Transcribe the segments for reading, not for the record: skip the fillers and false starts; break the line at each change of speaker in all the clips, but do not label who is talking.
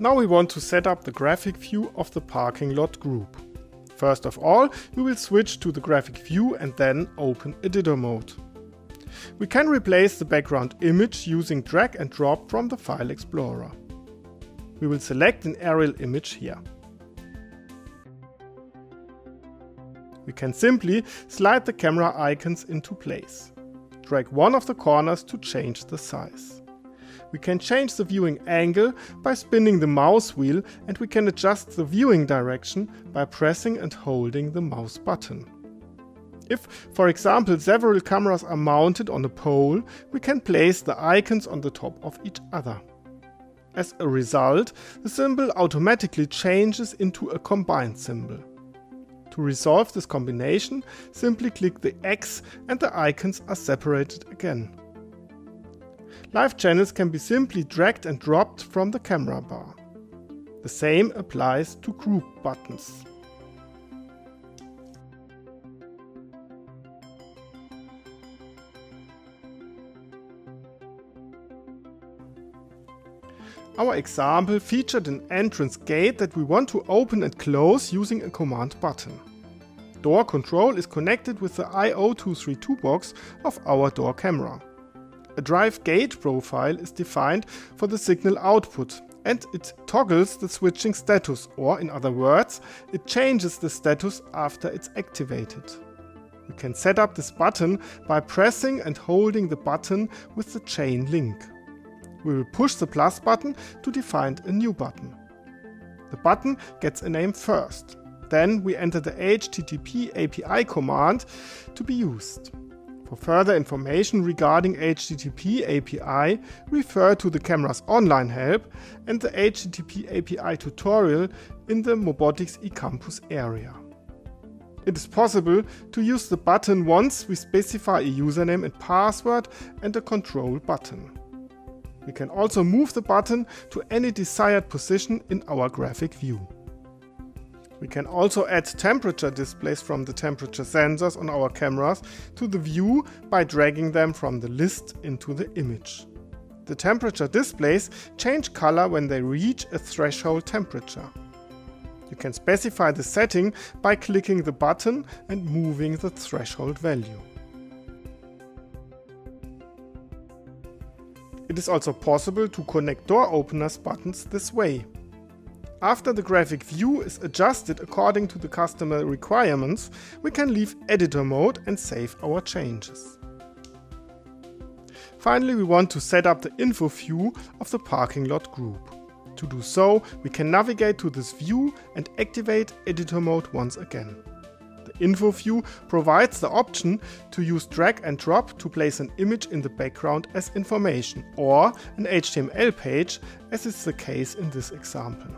Now we want to set up the graphic view of the parking lot group. First of all, we will switch to the graphic view and then open editor mode. We can replace the background image using drag and drop from the File Explorer. We will select an aerial image here. We can simply slide the camera icons into place. Drag one of the corners to change the size. We can change the viewing angle by spinning the mouse wheel, and we can adjust the viewing direction by pressing and holding the mouse button. If, for example, several cameras are mounted on a pole, we can place the icons on the top of each other. As a result, the symbol automatically changes into a combined symbol. To resolve this combination, simply click the X and the icons are separated again. Live channels can be simply dragged and dropped from the camera bar. The same applies to group buttons. Our example featured an entrance gate that we want to open and close using a command button. Door control is connected with the I/O232 box of our door camera. A drive gate profile is defined for the signal output, and it toggles the switching status, or in other words, it changes the status after it's activated. We can set up this button by pressing and holding the button with the chain link. We will push the plus button to define a new button. The button gets a name first. Then we enter the HTTP API command to be used. For further information regarding HTTP API, refer to the camera's online help and the HTTP API tutorial in the MOBOTIX eCampus area. It is possible to use the button once we specify a username and password and a control button. We can also move the button to any desired position in our graphic view. We can also add temperature displays from the temperature sensors on our cameras to the view by dragging them from the list into the image. The temperature displays change color when they reach a threshold temperature. You can specify the setting by clicking the button and moving the threshold value. It is also possible to connect door openers buttons this way. After the graphic view is adjusted according to the customer requirements, we can leave editor mode and save our changes. Finally, we want to set up the info view of the parking lot group. To do so, we can navigate to this view and activate editor mode once again. The info view provides the option to use drag and drop to place an image in the background as information, or an HTML page, as is the case in this example.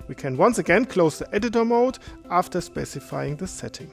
We can once again close the editor mode after specifying the setting.